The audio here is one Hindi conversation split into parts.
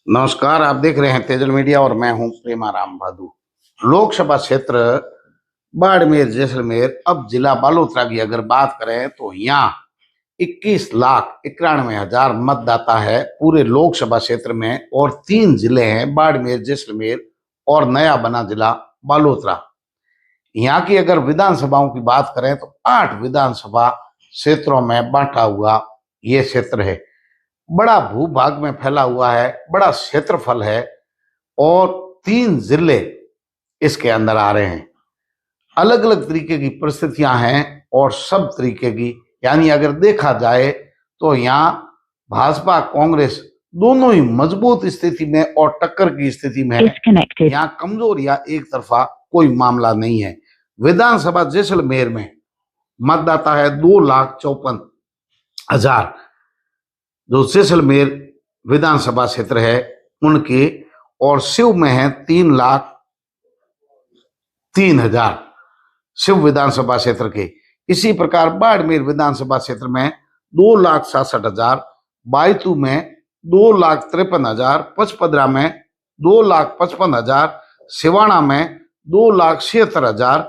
नमस्कार, आप देख रहे हैं तेजल मीडिया और मैं हूं प्रेमाराम भादु। लोकसभा क्षेत्र बाड़मेर जैसलमेर। अब जिला बालोतरा की अगर बात करें तो यहाँ 21,91,000 मतदाता है पूरे लोकसभा क्षेत्र में और 3 जिले हैं बाड़मेर जैसलमेर और नया बना जिला बालोतरा। यहाँ की अगर विधानसभाओं की बात करें तो 8 विधानसभा क्षेत्रों में बांटा हुआ ये क्षेत्र है। बड़ा भूभाग में फैला हुआ है, बड़ा क्षेत्रफल है और 3 जिले इसके अंदर आ रहे हैं। अलग अलग तरीके की परिस्थितियां हैं और सब तरीके की, यानी अगर देखा जाए तो यहाँ भाजपा कांग्रेस दोनों ही मजबूत स्थिति में और टक्कर की स्थिति में है। यहाँ कमजोर या एक तरफा कोई मामला नहीं है। विधानसभा जैसलमेर में मतदाता है 2,54,000 जो जैसलमेर विधानसभा क्षेत्र है उनके, और शिव में है 3,03,000 शिव विधानसभा क्षेत्र के। इसी प्रकार बाड़मेर विधानसभा क्षेत्र में 2,66,000, बायतू में 2,53,000, पचपदरा में 2,55,000, सिवाना में 2,76,000,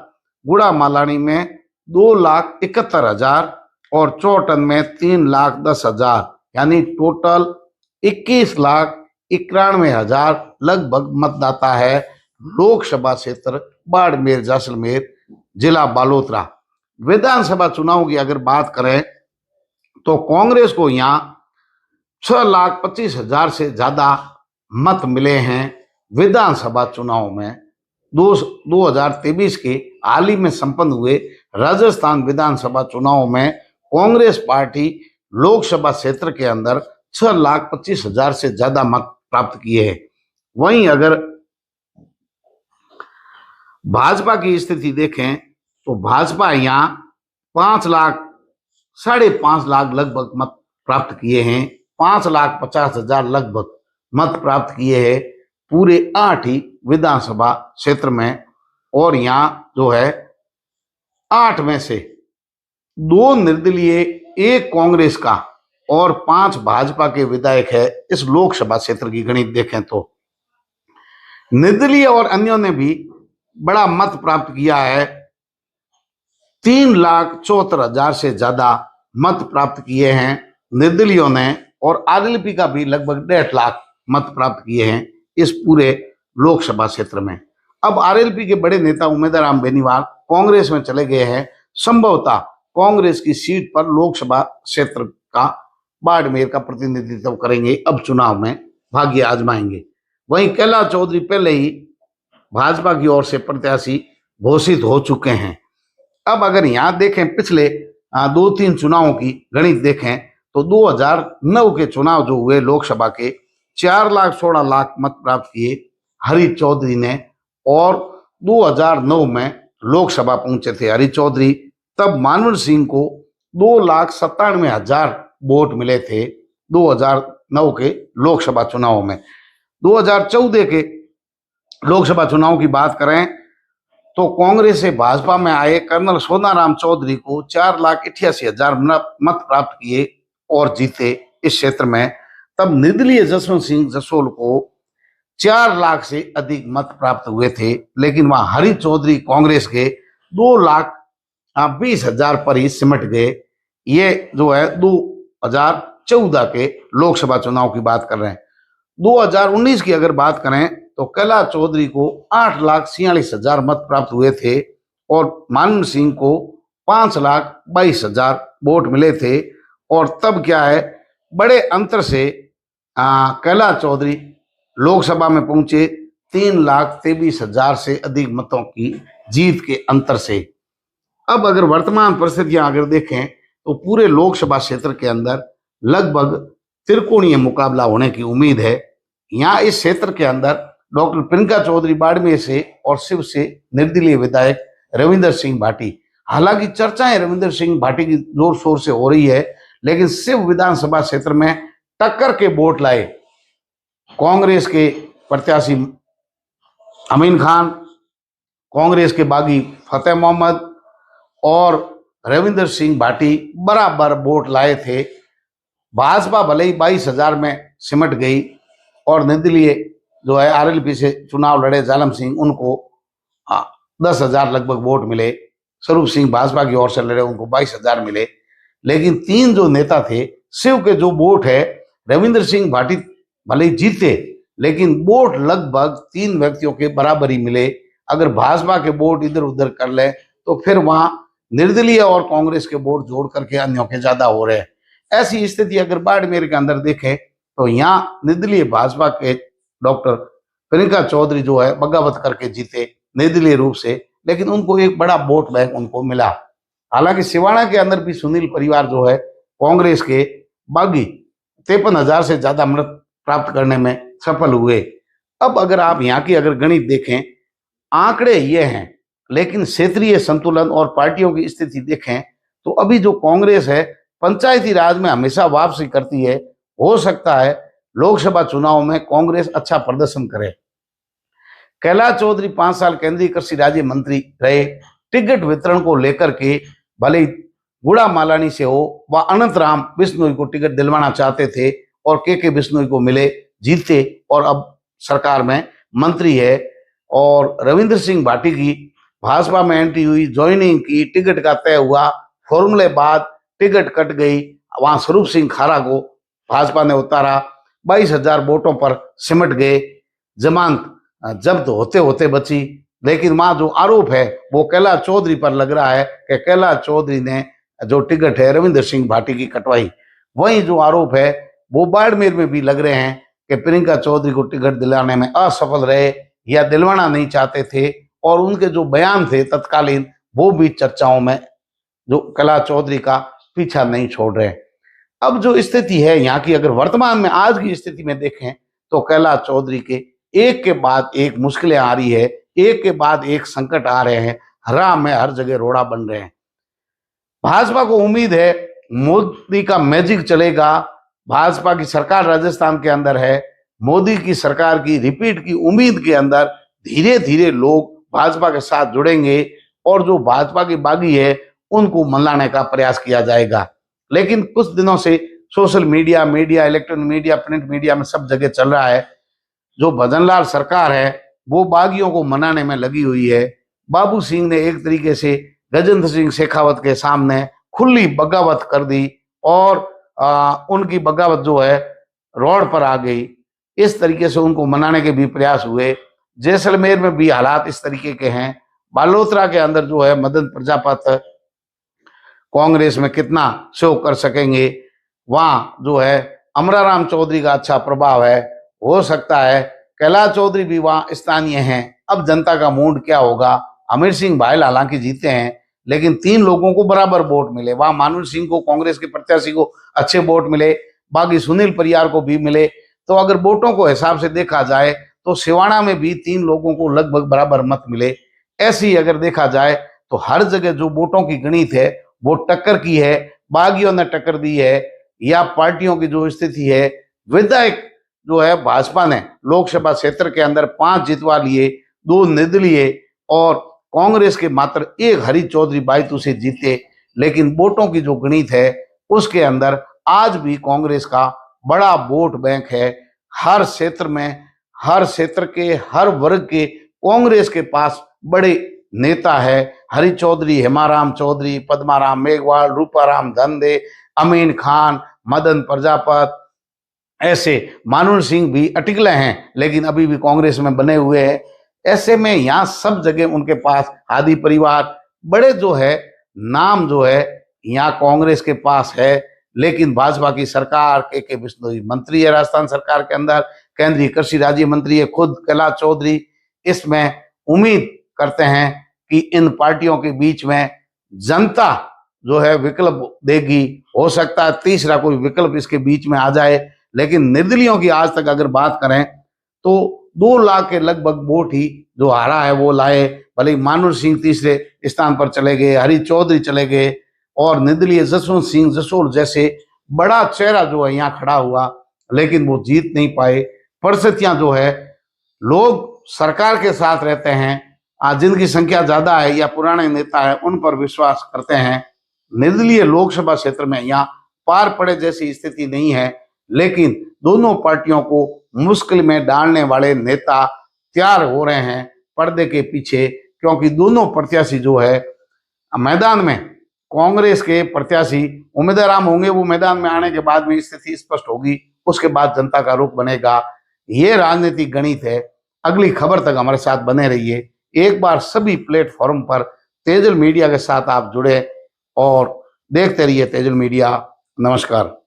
गुड़ा मालानी में 2,71,000 और चौटन में 3,10,000, यानी टोटल 21,91,000 लगभग मतदाता है लोकसभा क्षेत्र बाड़मेर जैसलमेर जिला बालोतरा। विधानसभा चुनाव की अगर बात करें तो कांग्रेस को यहाँ 6,25,000 से ज्यादा मत मिले हैं विधानसभा चुनाव में। 2023 के हाल ही में संपन्न हुए राजस्थान विधानसभा चुनाव में कांग्रेस पार्टी लोकसभा क्षेत्र के अंदर 6,25,000 से ज्यादा मत प्राप्त किए हैं। वहीं अगर भाजपा की स्थिति देखें तो भाजपा यहाँ 5,00,000 लाख लगभग मत प्राप्त किए हैं। 5,50,000 लगभग मत प्राप्त किए हैं पूरे 8 ही विधानसभा क्षेत्र में। और यहाँ जो है 8 में से 2 निर्दलीय, 1 कांग्रेस का और 5 भाजपा के विधायक है इस लोकसभा क्षेत्र की गणित देखें तो। निर्दलीय और अन्यों ने भी बड़ा मत प्राप्त किया है। 3,74,000 से ज्यादा मत प्राप्त किए हैं निर्दलीयों ने, और आरएलपी का भी लगभग 1.5 लाख मत प्राप्त किए हैं इस पूरे लोकसभा क्षेत्र में। अब आरएलपी के बड़े नेता उमेदराम बेनीवाल कांग्रेस में चले गए हैं। संभवतः कांग्रेस की सीट पर लोकसभा क्षेत्र का बाड़मेर का प्रतिनिधित्व करेंगे, अब चुनाव में भाग्य आजमाएंगे। वहीं कैलाश चौधरी पहले ही भाजपा की ओर से प्रत्याशी घोषित हो चुके हैं। अब अगर यहाँ देखें पिछले 2-3 चुनावों की गणित देखें तो 2009 के चुनाव जो हुए लोकसभा के 4,16,00,000 मत प्राप्त किए हरि चौधरी ने, और 2009 में लोकसभा पहुंचे थे हरि चौधरी। तब मानवर सिंह को 2,97,000 वोट मिले थे 2009 के लोकसभा चुनाव में। 2014 के लोकसभा चुनाव की बात करें तो कांग्रेस से भाजपा में आए कर्नल सोनाराम चौधरी को 4,88,000 मत प्राप्त किए और जीते इस क्षेत्र में। तब निर्दलीय जसवंत सिंह जसोल को 4 लाख से अधिक मत प्राप्त हुए थे, लेकिन वहां हरि चौधरी कांग्रेस के 2,20,000 पर ही सिमट गए। ये जो है 2014 के लोकसभा चुनाव की बात कर रहे हैं। 2019 की अगर बात करें तो कैलाश चौधरी को 8,46,000 मत प्राप्त हुए थे और मानव सिंह को 5,22,000 वोट मिले थे। और तब क्या है, बड़े अंतर से कैलाश चौधरी लोकसभा में पहुंचे 3,23,000 से अधिक मतों की जीत के अंतर से। अब अगर वर्तमान परिस्थितियां अगर देखें तो पूरे लोकसभा क्षेत्र के अंदर लगभग त्रिकोणीय मुकाबला होने की उम्मीद है। यहाँ इस क्षेत्र के अंदर डॉक्टर प्रियंका चौधरी बाड़मेर से और शिव से निर्दलीय विधायक रविंदर सिंह भाटी। हालांकि चर्चाएं रविंदर सिंह भाटी की जोर शोर से हो रही है, लेकिन शिव विधानसभा क्षेत्र में टक्कर के वोट लाए कांग्रेस के प्रत्याशी अमीन खान, कांग्रेस के बागी फतेह मोहम्मद और रविंदर सिंह भाटी बराबर वोट लाए थे। भाजपा भले ही 22,000 में सिमट गई, और निर्दलीय जो है आरएलपी से चुनाव लड़े जालम सिंह, उनको 10,000 लगभग वोट मिले। स्वरूप सिंह भाजपा की ओर से लड़े, उनको 22,000 मिले। लेकिन 3 जो नेता थे, शिव के जो वोट है, रविंद्र सिंह भाटी भले ही जीते, लेकिन वोट लगभग 3 व्यक्तियों के बराबर ही मिले। अगर भाजपा के वोट इधर उधर कर ले तो फिर वहां निर्दलीय और कांग्रेस के वोट जोड़ करके अन्यों के ज्यादा हो रहे हैं। ऐसी स्थिति अगर बाड़मेर के अंदर देखें तो यहाँ निर्दलीय भाजपा के डॉक्टर प्रियंका चौधरी जो है बगावत करके जीते निर्दलीय रूप से, लेकिन उनको एक बड़ा वोट बैंक उनको मिला। हालांकि सिवाना के अंदर भी सुनील परिवार जो है कांग्रेस के बागी 53,000 से ज्यादा मत प्राप्त करने में सफल हुए। अब अगर आप यहाँ की अगर गणित देखें, आंकड़े ये हैं, लेकिन क्षेत्रीय संतुलन और पार्टियों की स्थिति देखें तो अभी जो कांग्रेस है पंचायती राज में हमेशा वापसी करती है। हो सकता है लोकसभा चुनाव में कांग्रेस अच्छा प्रदर्शन करे। कैलाश चौधरी 5 साल केंद्रीय कृषि राज्य मंत्री रहे। टिकट वितरण को लेकर के भले ही गुड़ा मालानी से हो व अनंत राम बिश्नोई को टिकट दिलवाना चाहते थे और के बिश्नोई को मिले, जीते और अब सरकार में मंत्री है। और रविंद्र सिंह भाटी की भाजपा में एंट्री हुई, ज्वाइनिंग की, टिकट का तय हुआ, फॉर्मूले बाद टिकट कट गई। वहां स्वरूप सिंह खारा को भाजपा ने उतारा, 22,000 वोटों पर सिमट गए। जमानत जब्त होते होते बची। लेकिन वहां जो आरोप है वो कैलाश चौधरी पर लग रहा है कि कैलाश चौधरी ने जो टिकट है रविंद्र सिंह भाटी की कटवाई। वही जो आरोप है वो बाड़मेर में भी लग रहे हैं कि प्रियंका चौधरी को टिकट दिलाने में असफल रहे या दिलवाना नहीं चाहते थे, और उनके जो बयान थे तत्कालीन वो भी चर्चाओं में जो कैलाश चौधरी का पीछा नहीं छोड़ रहे। अब जो स्थिति है यहाँ की, अगर वर्तमान में आज की स्थिति में देखें तो कैलाश चौधरी के एक के बाद एक मुश्किलें आ रही है, एक के बाद एक संकट आ रहे हैं, राह में हर जगह रोड़ा बन रहे हैं। भाजपा को उम्मीद है मोदी का मैजिक चलेगा। भाजपा की सरकार राजस्थान के अंदर है, मोदी की सरकार की रिपीट की उम्मीद के अंदर धीरे धीरे लोग भाजपा के साथ जुड़ेंगे और जो भाजपा की बागी है उनको मनाने का प्रयास किया जाएगा। लेकिन कुछ दिनों से social media, electronic media, print media में सब जगह चल रहा है, जो भजनलाल सरकार है वो बागियों को मनाने में लगी हुई है। बाबू सिंह ने एक तरीके से गजेंद्र सिंह शेखावत के सामने खुली बगावत कर दी और उनकी बगावत जो है रोड पर आ गई। इस तरीके से उनको मनाने के भी प्रयास हुए। जैसलमेर में भी हालात इस तरीके के हैं। बालोतरा के अंदर जो है मदन प्रजापत कांग्रेस में कितना शो कर सकेंगे, वहां जो है अमराराम चौधरी का अच्छा प्रभाव है। हो सकता है कैलाश चौधरी भी वहां स्थानीय हैं। अब जनता का मूड क्या होगा। अमीर सिंह भाईल हालांकि जीते हैं, लेकिन 3 लोगों को बराबर वोट मिले। वहां मानुष सिंह को, कांग्रेस के प्रत्याशी को अच्छे वोट मिले, बाकी सुनील परियार को भी मिले। तो अगर वोटों को हिसाब से देखा जाए तो सिवाना में भी 3 लोगों को लगभग बराबर मत मिले। ऐसे ही अगर देखा जाए तो हर जगह जो वोटों की गणित है वो टक्कर की है। बागियों ने टक्कर दी है या पार्टियों की जो स्थिति है। विधायक जो है भाजपा ने लोकसभा क्षेत्र के अंदर 5 जितवा लिए, 2 निर्दलीय और कांग्रेस के मात्र 1 हरी चौधरी बायतू से जीते। लेकिन वोटों की जो गणित है उसके अंदर आज भी कांग्रेस का बड़ा वोट बैंक है। हर क्षेत्र में, हर क्षेत्र के हर वर्ग के कांग्रेस के पास बड़े नेता है। हरि चौधरी, हेमाराम चौधरी, पद्माराम मेघवाल, रूपाराम धंधे, अमीन खान, मदन प्रजापत, ऐसे मानुन सिंह भी अटिकले हैं लेकिन अभी भी कांग्रेस में बने हुए हैं। ऐसे में यहाँ सब जगह उनके पास हादी परिवार बड़े जो है नाम जो है यहाँ कांग्रेस के पास है। लेकिन भाजपा की सरकार, के बिश्नोई मंत्री है राजस्थान सरकार के अंदर, केंद्रीय कृषि राज्य मंत्री है खुद कैलाश चौधरी। इसमें उम्मीद करते हैं कि इन पार्टियों के बीच में जनता जो है विकल्प देगी। हो सकता है तीसरा कोई विकल्प इसके बीच में आ जाए। लेकिन निर्दलियों की आज तक अगर बात करें तो 2 लाख के लगभग वोट ही जो हारा है वो लाए। भले मानुर सिंह तीसरे स्थान पर चले गए, हरि चौधरी चले गए और निर्दलीय जसवंत सिंह जसोल जैसे बड़ा चेहरा जो है यहाँ खड़ा हुआ, लेकिन वो जीत नहीं पाए। परिस्थितियां जो है, लोग सरकार के साथ रहते हैं, जिनकी संख्या ज्यादा है या पुराने नेता है उन पर विश्वास करते हैं। निर्दलीय लोकसभा क्षेत्र में यहाँ पार पड़े जैसी स्थिति नहीं है। लेकिन दोनों पार्टियों को मुश्किल में डालने वाले नेता तैयार हो रहे हैं पर्दे के पीछे, क्योंकि दोनों प्रत्याशी जो है मैदान में, कांग्रेस के प्रत्याशी उम्मीदवार होंगे, वो मैदान में आने के बाद में स्थिति स्पष्ट होगी, उसके बाद जनता का रुख बनेगा। ये राजनीतिक गणित है। अगली खबर तक हमारे साथ बने रहिए। एक बार सभी प्लेटफॉर्म पर तेजुल मीडिया के साथ आप जुड़े और देखते रहिए तेजुल मीडिया। नमस्कार।